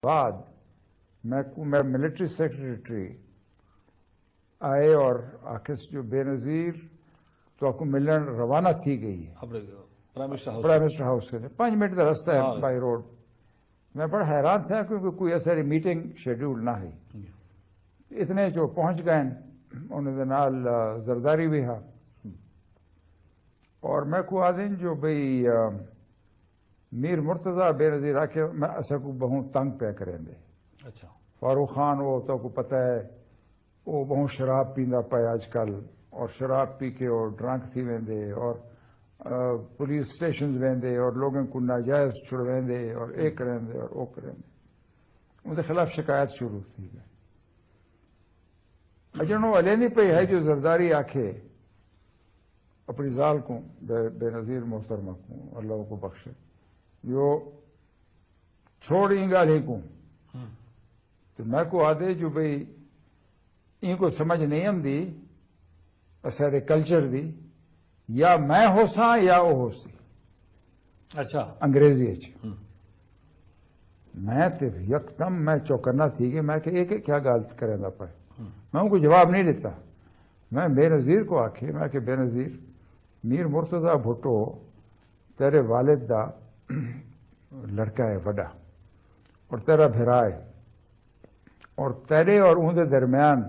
بعد میں military secretary آئے اور آخر جو بے نظیر تو آپ کو ملن روانہ تھی گئی پرائم منسٹر ہاؤس کے 5 منٹ کا رستہ ہے بائی روڈ. میں بڑا حیران تھا کیونکہ کوئی ایسا میٹنگ شیڈیول نہ ہے. اتنے جو پہنچ گئے انہوں نال زرداری بھی ہا اور میں کو آدین جو بھئی میر مرتضی بے نظیر آ کے میں اصل کو بہت تنگ پہ کریں دے. اچھا فاروق خان وہ تو کو پتہ ہے وہ بہت شراب پیندا پہ آج کل اور شراب پی کے اور ڈرنک تھی ویندے اور پولیس اسٹیشنز ویندے اور لوگوں کو ناجائز چھڑویندے اور ایک کریں دے اور وہ کریں دے. ان کے خلاف شکایت شروع تھی گئی. اجنو علیندی پہ ہے جو زرداری آکھے اپنی ذال کو بے نظیر محترمہ کو اللہ کو بخشے جو چھوڑیں گا لے کو تو میں کو آدھے جو بھئی ان کو سمجھ نہیں ہم دی سارے کلچر دی یا میں ہو سا یا وہ ہو سی. اچھا انگریزی میں تو یکدم میں چوکنا تھی کہ میں کہ ایک کیا غلط کریں دا پائے. میں ان کو جواب نہیں دیتا. میں بے نظیر کو آکھے میں کہ بے نظیر میر مرتضی بھٹو تیرے والد دا لڑکا ہے بڑا اور تیرا بھرا ہے اور تیرے اور ان دے درمیان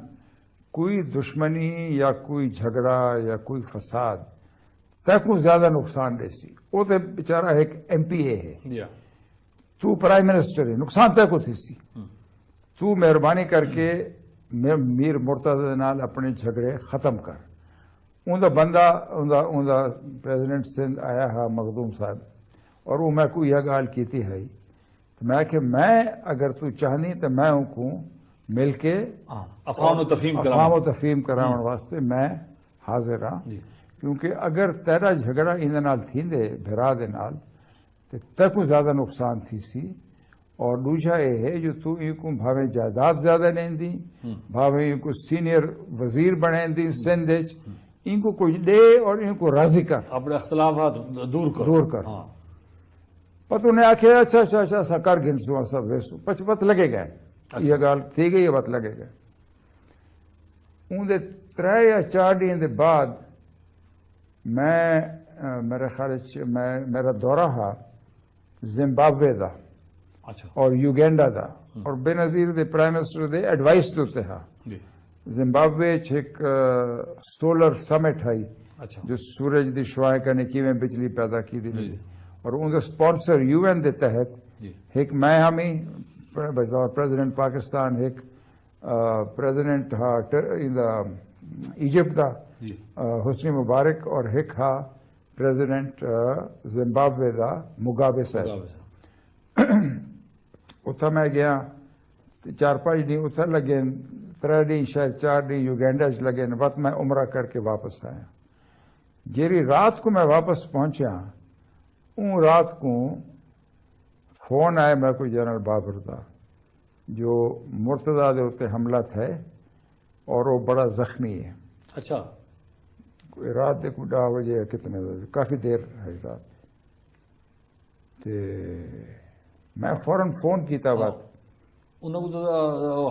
کوئی دشمنی یا کوئی جھگڑا یا کوئی فساد تیکوں زیادہ نقصان دے سی. وہ تو بیچارہ ایک ایم پی اے ہے تو پرائم منسٹر ہے نقصان تیکوں تھی سی. تو مہربانی کر کے میر مرتضی نال اپنے جھگڑے ختم کر. ان دا بندہ ان دا پریزیڈنٹ سندھ آیا ہے مخدوم صاحب اور وہ میں کو یہ گال کیتی ہے تو میں کہ میں اگر تو چاہنی تو میں ان کو مل کے افہام و تفہیم کراؤن واسطے میں حاضر ہاں. کیونکہ اگر تیرا جھگڑا ان نال تھیندے بھرا دے نال تو تیکوں زیادہ نقصان تھی سی. اور دوسرا یہ ہے جو تو ان کو بھاویں جائیداد زیادہ لیں دی بھاویں ان کو سینئر وزیر بنیں دی سندھ ان کو کچھ دے اور ان کو راضی کر اپنے اختلافات دور کر. پتہ انہیں آکھے اچھا اچھا اچھا سا کر گنسو سب ویسو پچ وقت لگے گئے. یہ گال تھی گئی وقت لگے گئے. ان دے 3 یا 4 دن دے بعد میں میرے خیال میرا دورہ ہا زمبابوے دا اور یوگینڈا دا اور بے نظیر دے پرائم منسٹر دے ایڈوائس دوتے ہا. زمبابوے ایک سولر سمٹ ہے جو سورج دی شعاعیں کرنے کی میں بجلی پیدا کی دی اور ان کا سپانسر یو این دے تحت ایک میں ہمیں پریزیڈنٹ پاکستان ایک پریزیڈنٹ ایجپٹ دا حسنی مبارک اور ایک ہا پریزیڈنٹ زمبابوے دا مگابے صاحب. اتھا میں گیا 4-5 دن اتھا لگے 3 دن شاید 4 دن یوگینڈا لگے وقت میں عمرہ کر کے واپس آیا. جیری رات کو میں واپس پہنچا ان رات کو فون آئے میں کوئی جنرل بابر دا جو مرتضی دے ہوتے حملہ تھے اور وہ بڑا زخمی ہے. اچھا کوئی رات دے کوئی 10 بجے کتنے بجے کافی دیر ہے رات. میں فوراً فون کیتا بات انہوں کو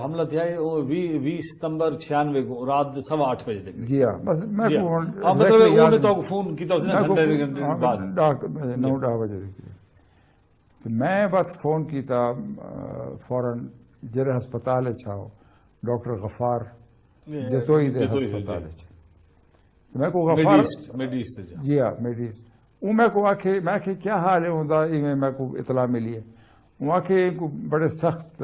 حملہ تھیا 20 ستمبر 96 کو رات 8:15 بجے تک. جی ہاں بس میں تو فون کیتا 9-10 بجے تو میں بس فون کیتا فوراً جرے ہسپتال چھاؤ ڈاکٹر غفار جتوئی دے ہسپتال میں کو غفار جی ہاں میڈیس وہ میں کو آکھے میں کہ کیا حال ہے ہوں میں کو اطلاع ملی ہے وہاں کے کو بڑے سخت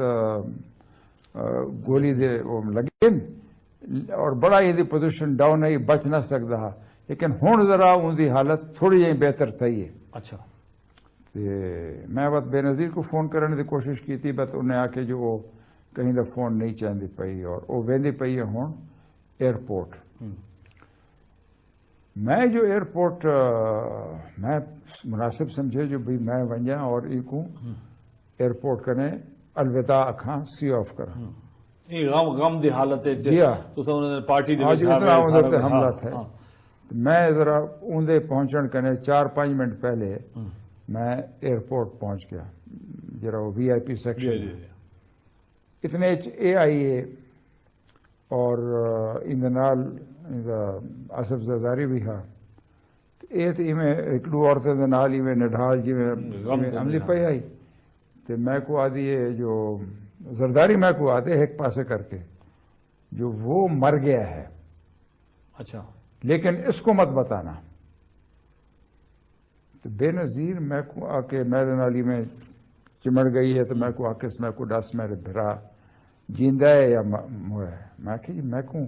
گولی دے لگے اور بڑا یہ پوزیشن ڈاؤن ہے بچ نہ سکتا لیکن ہوں ذرا ان کی حالت تھوڑی جی بہتر تھی ہے. اچھا میں بس بے نظیر کو فون کرنے کی کوشش کی تھی بس انہیں آ کے جو وہ کہیں دا فون نہیں چاہتی پئی اور وہ ویندی پئی ہے ہوں ایئرپورٹ. میں جو ایئرپورٹ میں مناسب سمجھے جو بھی میں ونجا اور ان کو ایئرپورٹ کرنے الوداع اکھاں سی آف کرا. غم دی حالت ہے جی ہاں پارٹی حملہ تھا. میں ذرا اندے پہنچن کرنے 4-5 منٹ پہلے میں ایئرپورٹ پہنچ گیا جرا وہ وی آئی پی سیکشن اتنے اے آئی اے اور اندنال آصف زرداری بھی ہا یہ تو ایک دو عورتیں دے نال میں نڈھال جی میں عملی پہ آئی تو میں کو آدھی ہے جو زرداری میں کو آتے ایک پاسے کر کے جو وہ مر گیا ہے اچھا لیکن اس کو مت بتانا. تو بے نظیر میں کو آ کے میرے نالی میں چمڑ گئی ہے تو میں کو آ کے اس میں کو ڈس میرے بھرا جیندہ ہے یا موہ ہے. میں کہ جی میں کوں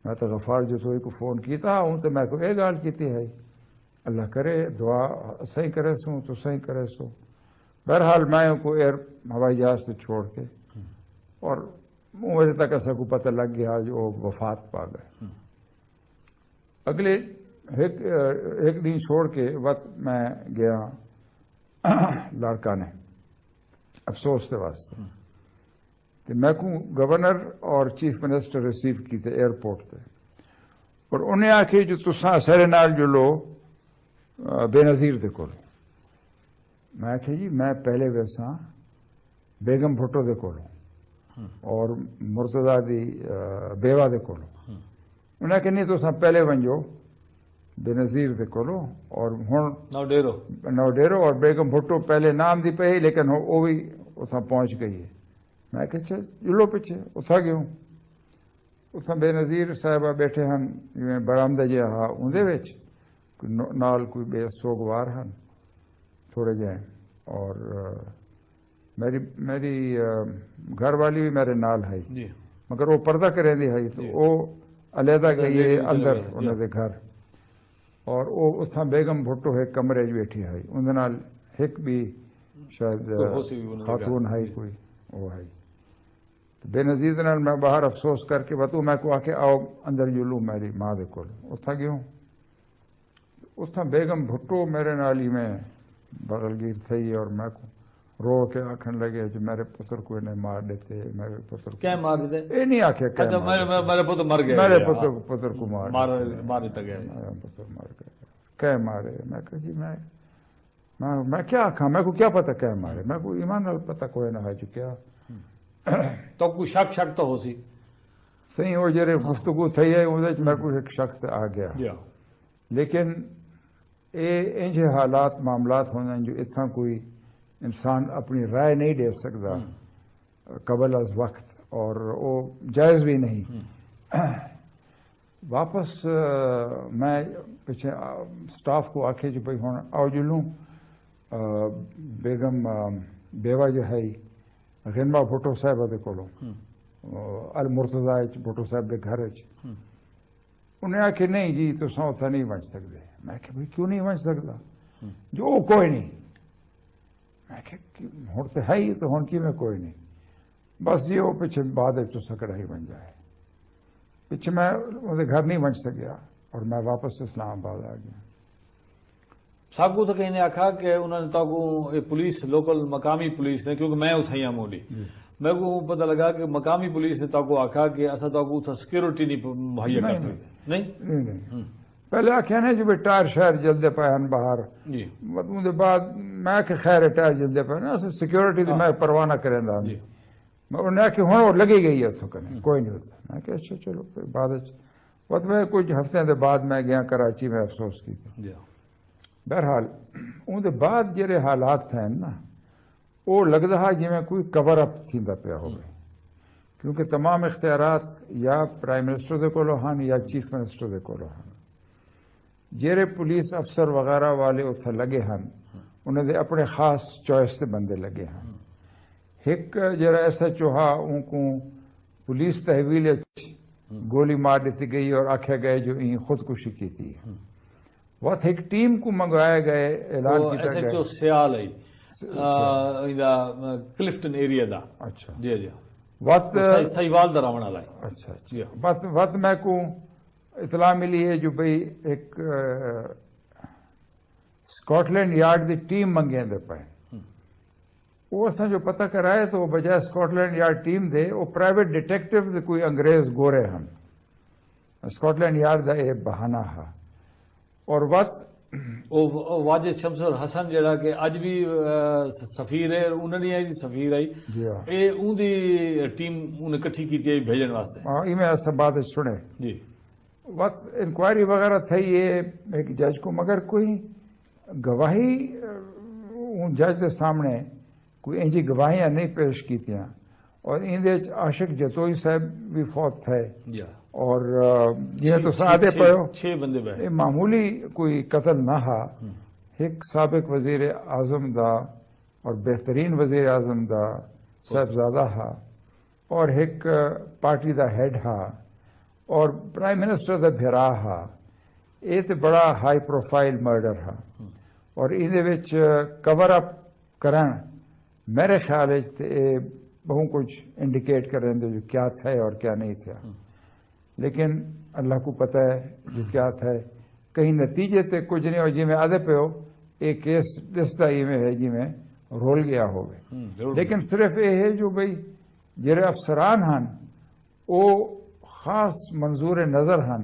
میں تو غفار جو تو کو فون کیتا ہوں تو میں کو یہ گال کیتی ہے اللہ کرے دعا صحیح کرے سوں تو صحیح کرے سو. بہرحال میں کو ایئر ہوائی جہاز سے چھوڑ کے اور مجھے تک ایسا کو پتہ لگ گیا جو وفات پا گئے. اگلے ایک دن چھوڑ کے وقت میں گیا لاڑکانے افسوس کے واسطے تو میں کو گورنر اور چیف منسٹر ریسیو کی تھے ایئرپورٹ تے اور انہیں آکھے جو تساں سارے نال جو لو بے نظیر دے کولو. میں آکھے جی میں پہلے ویسا بیگم بھٹو دے کولو اور مرتضی دی بیوہ دے کولو. انہیں کہ نہیں تساں پہلے ونجو بے نظیر دے کولو اور ہن نو ڈیرو اور بیگم بھٹو پہلے نام دی پہ لیکن وہ بھی اتنا پہنچ گئی ہے. میں کہ اچھا جلو پیچھے اتھا گیوں اتنا بے نظیر صاحبہ بیٹھے ہن جویں برآمدہ جہا ہا اندے وچ نال کوئی بے سوگوار ہن تھوڑے جائیں اور میری گھر والی بھی میرے نال ہے مگر وہ پردہ کریں دی ہے تو وہ علیحدہ گئی ہے اندر انہوں دے گھر اور وہ اتنا بیگم بھٹو ایک کمرے بیٹھی ہے اندر نال ایک بھی شاید خاتون ہے کوئی وہ ہے. بے نظیر نال میں باہر افسوس کر کے بتوں میں کو آ کے آؤ اندر جلوں میری ماں دے کول اتھا گیوں اتھا بیگم بھٹو میرے نالی میں بغل گیر تھی اور میں کو رو کے آکھن لگے جو میرے پتر کو انہیں مار دیتے میرے پتر کیا مار دیتے یہ نہیں آکھے اچھا میرے پتر مر گئے میرے پتر کو مار دیتا گیا میرا پتر مر گئے کہہ مارے. میں کہ جی میں کیا آکھاں میں کو کیا پتہ کہہ مارے میں کو ایمان نال پتہ کوئی نہ ہے جو کیا تو کوئی شک تو ہو سی صحیح وہ جڑے گفتگو تھی ہے اندر میں کو ایک شخص آ گیا لیکن انج حالات معاملات ہونا جو اتنا کوئی انسان اپنی رائے نہیں دے سکتا قبل از وقت اور وہ جائز بھی نہیں. واپس میں پیچھے سٹاف کو آکھے جو بھائی ہوں آؤ جلوں بیگم بیوہ جو ہے غنما بھٹو صاحب دے کولو المرتضی بھٹو صاحب دے گھر انہیں آکھے نہیں جی تو ساں اتھا نہیں بن سکتے. میں کہ بھائی کیوں نہیں بن سکتا جو کوئی نہیں. میں کہ ہوں تو ہے ہی تو ہوں کی میں کوئی نہیں بس یہ وہ پیچھے بعد تو سکڑا ہی بن جائے. پیچھے میں انہیں گھر نہیں بن سکیا اور میں واپس اسلام آباد آ گیا. صاحب کو تو کہیں نے آکھا کہ انہوں نے تو پولیس لوکل مقامی پولیس نے کیونکہ میں اتھا ہی مولی میں کو پتہ لگا کہ مقامی پولیس نے تو آکھا کہ ایسا تو اتھا سیکورٹی نہیں مہیا کر سکتے نہیں پہلے آخیا نا جو ٹائر شہر جلدے پے ہیں باہر اندر بعد میں کہ خیر ٹائر جلدے پے نا سیکورٹی تو میں پرواہ نہ کریں دا انہیں آخیا ہوں وہ لگی گئی ہے اتوں کرنے کوئی نہیں ہوتا. میں کہ اچھا چلو بعد وقت میں کچھ ہفتے دے بعد میں گیا کراچی میں افسوس کی تھی. بہرحال اندر بعد جڑے حالات ہیں نا وہ لگتا ہے جی میں کوئی کور اپ تھیندا پیا ہو کیونکہ تمام اختیارات یا پرائم منسٹر دے کولو ہن یا چیف منسٹر دے کولو ہن. جڑے پولیس افسر وغیرہ والے اتنے لگے ہیں انہوں نے اپنے خاص چوائس کے بندے لگے ہیں. ایک جڑا ایس ایچ او ہا ان کو پولیس تحویل گولی مار دیتی گئی اور آکھے گئے جو ان خودکشی کی تھی. وقت ایک ٹیم کو منگوایا گئے اعلان کیا گیا جو سیال ہے کلفٹن ایریا دا اچھا جی جی وقت سہیوال دا راونا لائے اچھا وقت میں کو اطلاع ملی ہے جو بھئی ایک سکاٹ لینڈ یارڈ دی ٹیم منگے دے پائے وہ اساں جو پتہ کرائے تو بجائے سکاٹ لینڈ یارڈ ٹیم دے وہ پرائیویٹ ڈیٹیکٹیو دے کوئی انگریز گورے ہم سکاٹ لینڈ یارڈ دا یہ بہانہ ہا اور وقت ਉਹ ਵਾਜਿਦ ਸ਼ਮਸੁਰ ਹਸਨ ਜਿਹੜਾ ਕਿ ਅੱਜ ਵੀ ਸਫੀਰ ਹੈ, ਉਹਨਾਂ ਦੀ ਜੀ ਸਫੀਰ ਆਈ جی ہاں ਇਹ ਉਹਦੀ ਟੀਮ ਉਹਨੇ ਇਕੱਠੀ ਕੀਤੀ ہے بھیجਣ واسطے یہ میں ایسا بات سنے جی بس انکوائری وغیرہ تھی یہ ایک جج کو مگر کوئی گواہی جج کے سامنے کوئی انجی گواہیاں نہیں پیش کی تھیں اور اندر عاشق جتوئی صاحب بھی فوت تھے یا اور یہ تو سادے پیو 6 بندے بہ یہ معمولی کوئی قتل نہ ہا ایک سابق وزیر اعظم دا اور بہترین وزیر اعظم دا صاحبزادہ ہا اور ایک پارٹی دا ہیڈ ہا اور پرائم منسٹر دا بھرا ہا یہ تو بڑا ہائی پروفائل مرڈر ہا اور یہ کور اپ کرن میرے خیال بہت کچھ انڈیکیٹ کریں جو کیا تھا اور کیا نہیں تھا لیکن اللہ کو پتہ ہے جو کیا تھا کہیں نتیجے تے کچھ نہیں اور جی میں آدھے پہ ہو ایک کیس دستا ہی میں ہے جی میں رول گیا ہو گئے لیکن صرف یہ ہے جو بھئی جڑے افسران ہن وہ خاص منظور نظر ہن